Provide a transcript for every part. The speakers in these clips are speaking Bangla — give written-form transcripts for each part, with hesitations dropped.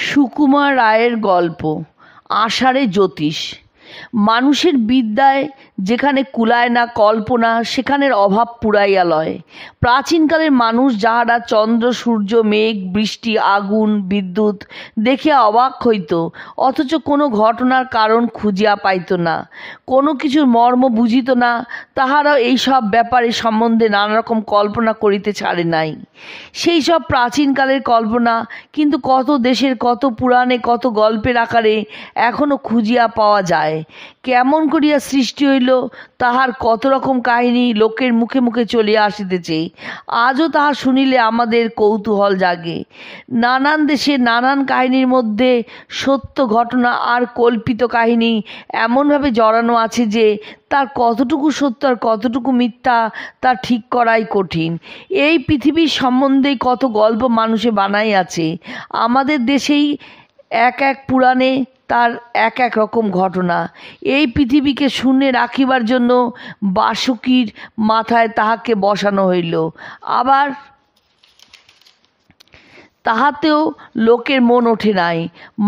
সুকুমার রায়ের গল্প আষাঢ়ে জ্যোতিষ। মানুষের বিদ্যায় যেখানে কুলায় না কল্পনা, সেখানের অভাব পুরাইয়া লয়। প্রাচীনকালের মানুষ যাহারা চন্দ্র, সূর্য, মেঘ, বৃষ্টি, আগুন, বিদ্যুৎ দেখিয়া অবাক হইত, অথচ কোনো ঘটনার কারণ খুঁজিয়া পাইত না, কোনো কিছুর মর্ম বুঝিত না, তাহারাও এইসব ব্যাপারে সম্বন্ধে নানা রকম কল্পনা করিতে ছাড়ে নাই। সেই সব প্রাচীনকালের কল্পনা কিন্তু কত দেশের, কত পুরাণে, কত গল্পের আকারে এখনও খুঁজিয়া পাওয়া যায়। কেমন করিয়া সৃষ্টি হইল, তাহার কত রকম কাহিনী লোকের মুখে মুখে চলিয়া আসিতেছে। আজও তাহা শুনিলে আমাদের কৌতূহল জাগে। নানান দেশে নানান কাহিনীর মধ্যে সত্য ঘটনা আর কল্পিত কাহিনী এমনভাবে জড়ানো আছে যে তার কতটুকু সত্য আর কতটুকু মিথ্যা তা ঠিক করাই কঠিন। এই পৃথিবীর সম্বন্ধেই কত গল্প মানুষে বানাইয়াছে। আমাদের দেশেই এক এক পুরাণে তার এক এক রকম ঘটনা। এই পৃথিবীকে শূন্যে রাখিবার জন্য বাসুকীর মাথায় তাহাকে বসানো হইল, আবার তাহাতেও লোকের মন ওঠে নাই।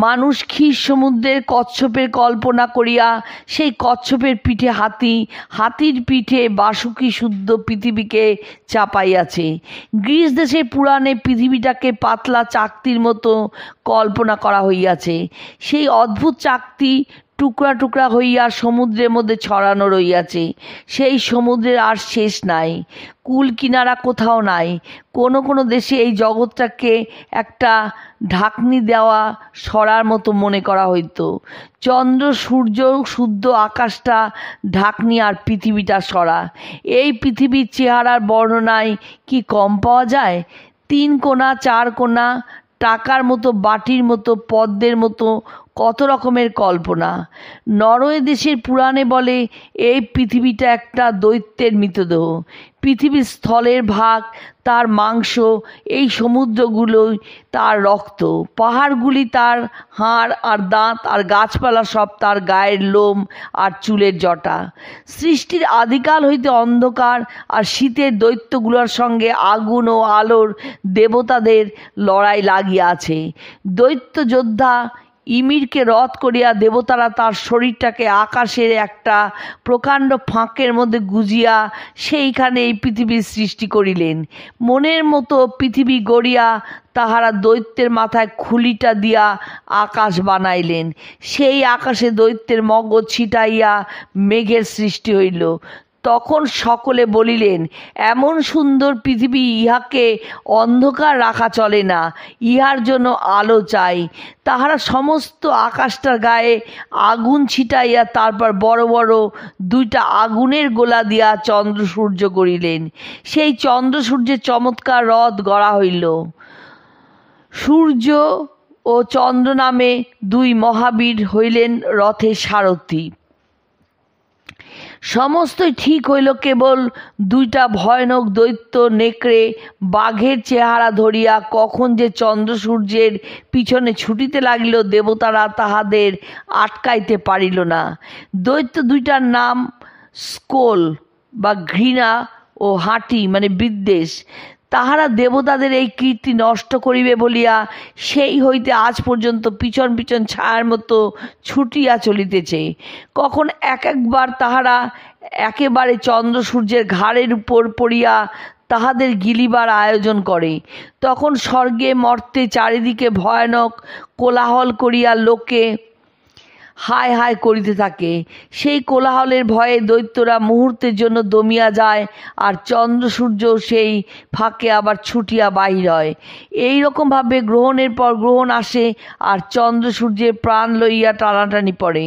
মানুষ ক্ষীর সমুদ্রের কচ্ছপের কল্পনা করিয়া সেই কচ্ছপের পিঠে হাতি, হাতির পিঠে বাসুকী শুদ্ধ পৃথিবীকে চাপাইয়াছে। গ্রিস দেশের পুরাণে পৃথিবীটাকে পাতলা চাকতির মতো কল্পনা করা হইয়াছে। সেই অদ্ভুত চাকতি টুকরা টুকরা হইয়া সমুদ্রের মধ্যে ছড়ানো রইয়াছে। সেই সমুদ্রের আর শেষ নাই, কুল কিনারা কোথাও নাই। কোনো কোনো দেশে এই জগৎটাকে একটা ঢাকনি দেওয়া সরার মতো মনে করা হইতো। চন্দ্র, সূর্য, শুদ্ধ আকাশটা ঢাকনি আর পৃথিবীটা সরা। এই পৃথিবীর চেহারার বর্ণনায় কি কম পাওয়া যায়? 3 কোণা, 4 কোণা, টাকার মতো, বাটির মতো, পদ্মের মতো, কত রকমের কল্পনা। নরওয়ে দেশের পুরাণে বলে এই পৃথিবীটা একটা দৈত্যের মৃতদেহ। পৃথিবীর স্থলের ভাগ তার মাংস, এই সমুদ্রগুলোই তার রক্ত, পাহাড়গুলি তার হাড় আর দাঁত, আর গাছপালা সব তার গায়ের লোম আর চুলের জটা। সৃষ্টির আদিকাল হইতে অন্ধকার আর শীতের দৈত্যগুলোর সঙ্গে আগুন ও আলোর দেবতাদের লড়াই লাগিয়া আছে। দৈত্য যোদ্ধা ইমিরকে রথ করিয়া দেবতারা তার শরীরটাকে আকাশের একটা প্রকাণ্ড ফাঁকের মধ্যে গুজিয়া সেইখানে এই পৃথিবীর সৃষ্টি করিলেন। মনের মতো পৃথিবী গড়িয়া তাহারা দৈত্যের মাথায় খুলিটা দিয়া আকাশ বানাইলেন। সেই আকাশে দৈত্যের মগজ ছিটাইয়া মেঘের সৃষ্টি হইল। তখন সকলে বলিলেন, এমন সুন্দর পৃথিবী, ইহাকে অন্ধকার রাখা চলে না, ইহার জন্য আলো চাই। তাহারা সমস্ত আকাশটার গায়ে আগুন ছিটাইয়া তারপর বড় বড় 2টা আগুনের গোলা দিয়া চন্দ্র সূর্য গড়িলেন। সেই চন্দ্র সূর্যের চমৎকার রথ গড়া হইল। সূর্য ও চন্দ্র নামে 2 মহাবীর হইলেন রথের সারথি। সমস্তই ঠিক হইল, কেবল 2টা ভয়ানক দৈত্য নেকড়ে বাঘের চেহারা ধরিয়া কখন যে চন্দ্র সূর্যের পিছনে ছুটিতে লাগিল, দেবতারা তাহাদের আটকাইতে পারিল না। দৈত্য 2টার নাম স্কোল বা ঘৃণা ও হাঁটি মানে বিদ্বেষ। তাহারা দেবতাদের এই কীর্তি নষ্ট করিবে বলিয়া সেই হইতে আজ পর্যন্ত পিছন পিছন ছায়ার মতো ছুটিয়া চলিতেছে। কখন একবার তাহারা একেবারে চন্দ্র সূর্যের ঘাড়ের উপর পড়িয়া তাহাদের গিলিবার আয়োজন করে। তখন স্বর্গে মর্তে চারিদিকে ভয়ানক কোলাহল করিয়া লোকে হায় হায় করিতে থাকে। সেই কোলাহলের ভয়ে দৈত্যরা মুহূর্তের জন্য দমিয়া যায়, আর চন্দ্র সূর্য সেই ফাঁকে আবার ছুটিয়া বাহির হয়। এই রকমভাবে গ্রহণের পর গ্রহণ আসে, আর চন্দ্র সূর্যের প্রাণ লইয়া টানাটানি পড়ে।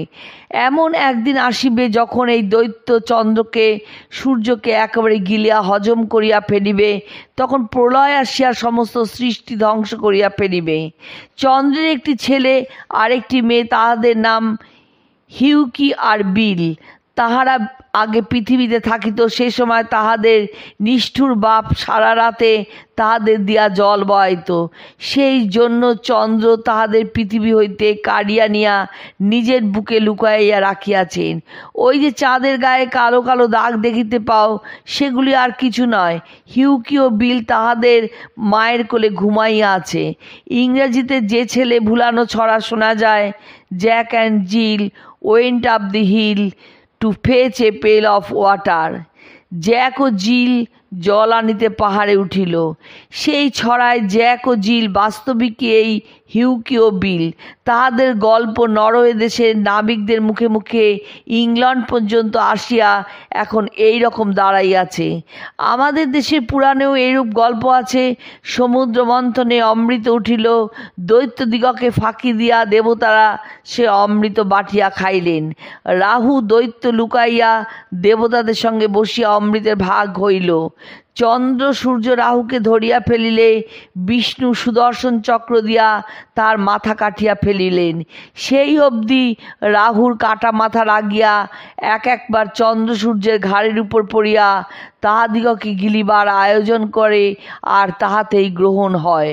এমন একদিন আসিবে যখন এই দৈত্য চন্দ্রকে সূর্যকে একেবারে গিলিয়া হজম করিয়া ফেলিবে। তখন প্রলয় আসিয়া সমস্ত সৃষ্টি ধ্বংস করিয়া ফেলিবে। চন্দ্রের একটি ছেলে আর একটি মেয়ে, তাহাদের নাম হিউকি আর বিল। তাহারা আগে পৃথিবীতে থাকিত, সে সময় তাহাদের নিষ্ঠুর বাপ সারা রাতে তাহাদের দিয়া জল বহাইত। সেই জন্য চন্দ্র তাহাদের পৃথিবী হইতে কাড়িয়া নিয়া নিজের বুকে লুকাইয়া রাখিয়াছেন। ওই যে চাঁদের গায়ে কালো কালো দাগ দেখিতে পাও, সেগুলি আর কিছু নয়, হিউকিও বিল তাহাদের মায়ের কোলে ঘুমাইয়া আছে। ইংরেজিতে যে ছেলে ভুলানো ছড়া শোনা যায়, Jack and Jill went up the hill to fetch a pail of water. Jack ও জিল জল আনিতে পাহাড়ে উঠিল। সেই ছড়ায় জ্যাক ও জিল বাস্তবিক এই হিউকি ও বিল। তাহাদের গল্প নরওয়ে দেশের নাবিকদের মুখে মুখে ইংল্যান্ড পর্যন্ত আসিয়া এখন এই রকম দাঁড়াইয়াছে। আমাদের দেশের পুরাণেও এইরূপ গল্প আছে। সমুদ্র মন্থনে অমৃত উঠিল, দৈত্যদিগকে ফাঁকি দিয়া দেবতারা সে অমৃত বাটিয়া খাইলেন। রাহু দৈত্য লুকাইয়া দেবতাদের সঙ্গে বসিয়া অমৃতের ভাগ হইল। চন্দ্র সূর্য রাহুকে ধরিয়া ফেলিলে বিষ্ণু সুদর্শন চক্র দিয়া তার মাথা কাটিয়া ফেলিলেন। সেই অবধি রাহুর কাটা মাথা লাগিয়া একবার চন্দ্র সূর্যের ঘাড়ের উপর পড়িয়া তাহাদিগকে গিলিবার আয়োজন করে, আর তাহাতেই গ্রহণ হয়।